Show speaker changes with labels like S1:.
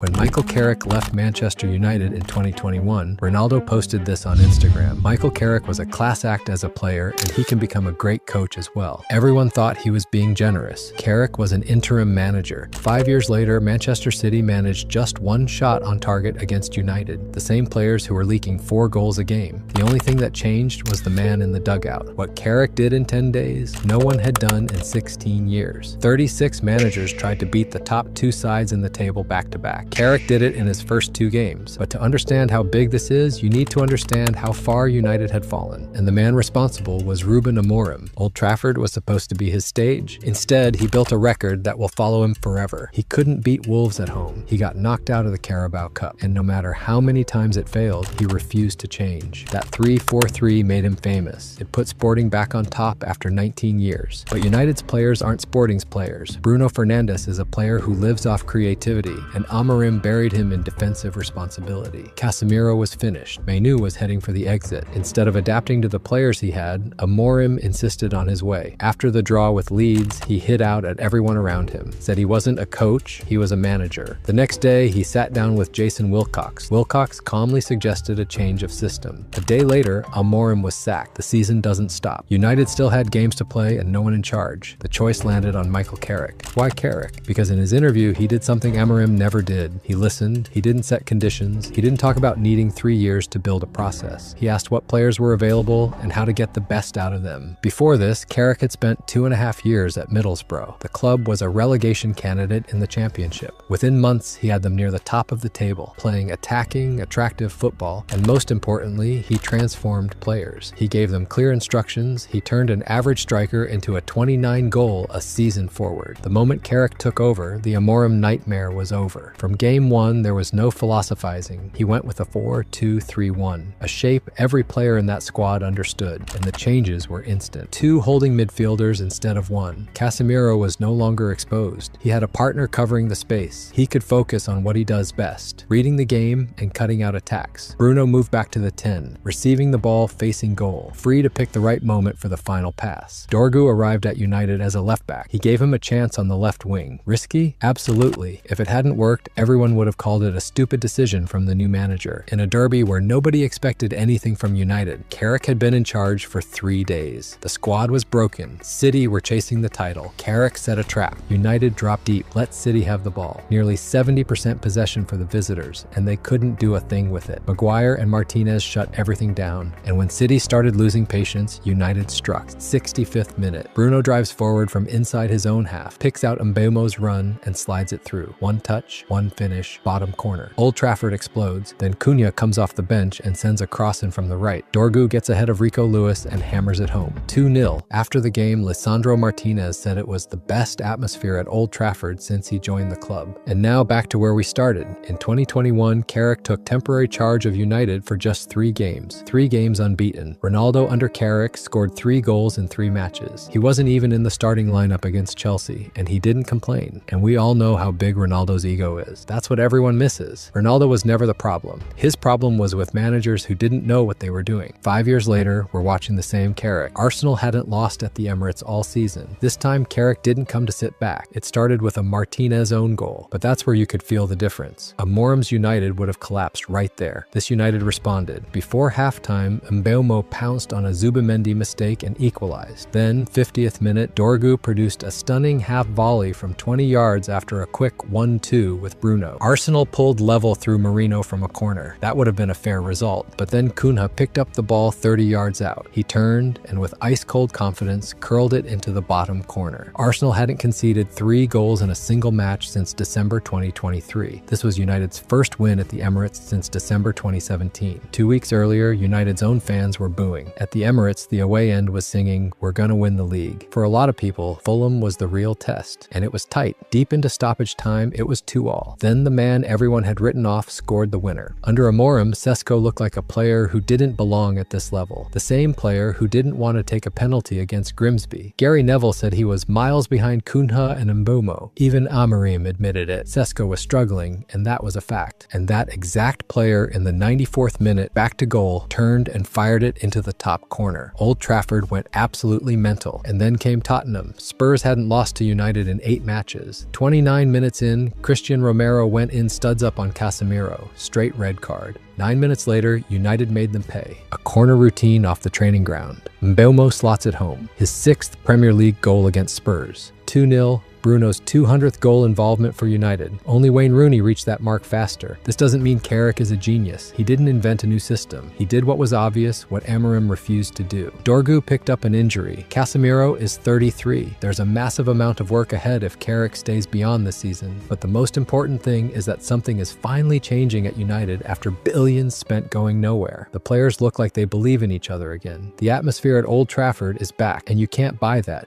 S1: When Michael Carrick left Manchester United in 2021, Ronaldo posted this on Instagram. Michael Carrick was a class act as a player, and he can become a great coach as well. Everyone thought he was being generous. Carrick was an interim manager. 5 years later, Manchester City managed just one shot on target against United, the same players who were leaking 4 goals a game. The only thing that changed was the man in the dugout. What Carrick did in 10 days, no one had done in 16 years. 36 managers tried to beat the top 2 sides in the table back-to-back. Carrick did it in his first 2 games, but to understand how big this is, you need to understand how far United had fallen, and the man responsible was Ruben Amorim. Old Trafford was supposed to be his stage. Instead, he built a record that will follow him forever. He couldn't beat Wolves at home. He got knocked out of the Carabao Cup, and no matter how many times it failed, he refused to change. That 3-4-3 made him famous. It put Sporting back on top after 19 years. But United's players aren't Sporting's players. Bruno Fernandes is a player who lives off creativity, and Amorim buried him in defensive responsibility. Casemiro was finished. Mainu was heading for the exit. Instead of adapting to the players he had, Amorim insisted on his way. After the draw with Leeds, he hid out at everyone around him, said he wasn't a coach, he was a manager. The next day, he sat down with Jason Wilcox. Wilcox calmly suggested a change of system. A day later, Amorim was sacked. The season doesn't stop. United still had games to play and no one in charge. The choice landed on Michael Carrick. Why Carrick? Because in his interview, he did something Amorim never did. He listened, he didn't set conditions, he didn't talk about needing 3 years to build a process. He asked what players were available and how to get the best out of them. Before this, Carrick had spent 2.5 years at Middlesbrough. The club was a relegation candidate in the championship. Within months, he had them near the top of the table, playing attacking, attractive football, and most importantly, he transformed players. He gave them clear instructions, he turned an average striker into a 29-goal a season forward. The moment Carrick took over, the Amorim nightmare was over. From game 1, there was no philosophizing. He went with a 4-2-3-1, a shape every player in that squad understood, and the changes were instant. 2 holding midfielders instead of 1. Casemiro was no longer exposed. He had a partner covering the space. He could focus on what he does best, reading the game and cutting out attacks. Bruno moved back to the 10, receiving the ball facing goal, free to pick the right moment for the final pass. Dorgu arrived at United as a left back. He gave him a chance on the left wing. Risky? Absolutely. If it hadn't worked, everyone would have called it a stupid decision from the new manager. In a derby where nobody expected anything from United, Carrick had been in charge for 3 days. The squad was broken. City were chasing the title. Carrick set a trap. United dropped deep, let City have the ball. Nearly 70% possession for the visitors, and they couldn't do a thing with it. Maguire and Martinez shut everything down, and when City started losing patience, United struck. 65th minute. Bruno drives forward from inside his own half, picks out Mbeumo's run, and slides it through. One touch, one finish, bottom corner. Old Trafford explodes, then Cunha comes off the bench and sends a cross in from the right. Dorgu gets ahead of Rico Lewis and hammers it home. 2-0. After the game, Lisandro Martinez said it was the best atmosphere at Old Trafford since he joined the club. And now back to where we started. In 2021, Carrick took temporary charge of United for just 3 games. 3 games unbeaten. Ronaldo under Carrick scored 3 goals in 3 matches. He wasn't even in the starting lineup against Chelsea, and he didn't complain. And we all know how big Ronaldo's ego is. That's what everyone misses. Ronaldo was never the problem. His problem was with managers who didn't know what they were doing. 5 years later, we're watching the same Carrick. Arsenal hadn't lost at the Emirates all season. This time, Carrick didn't come to sit back. It started with a Martinez own goal, but that's where you could feel the difference. Amorim's United would have collapsed right there. This United responded. Before halftime, Mbeumo pounced on a Zubimendi mistake and equalized. Then, 50th minute, Dorgu produced a stunning half volley from 20 yards after a quick 1-2 with Bruno. Arsenal pulled level through Marino from a corner. That would have been a fair result, but then Cunha picked up the ball 30 yards out. He turned and with ice-cold confidence curled it into the bottom corner. Arsenal hadn't conceded 3 goals in a single match since December 2023. This was United's first win at the Emirates since December 2017. 2 weeks earlier, United's own fans were booing. At the Emirates, the away end was singing, "We're gonna win the league." For a lot of people, Fulham was the real test, and it was tight. Deep into stoppage time, it was 2-2. Then the man everyone had written off scored the winner. Under Amorim, Sesko looked like a player who didn't belong at this level. The same player who didn't want to take a penalty against Grimsby. Gary Neville said he was miles behind Cunha and Mbeumo. Even Amorim admitted it. Sesko was struggling, and that was a fact. And that exact player in the 94th minute, back to goal, turned and fired it into the top corner. Old Trafford went absolutely mental. And then came Tottenham. Spurs hadn't lost to United in 8 matches. 29 minutes in, Christian Romero Romero went in studs up on Casemiro, straight red card. 9 minutes later, United made them pay. A corner routine off the training ground. Mbeumo slots it home, his 6th Premier League goal against Spurs. 2-0, Bruno's 200th goal involvement for United. Only Wayne Rooney reached that mark faster. This doesn't mean Carrick is a genius. He didn't invent a new system. He did what was obvious, what Amorim refused to do. Dorgu picked up an injury. Casemiro is 33. There's a massive amount of work ahead if Carrick stays beyond this season. But the most important thing is that something is finally changing at United after billions spent going nowhere. The players look like they believe in each other again. The atmosphere at Old Trafford is back, and you can't buy that.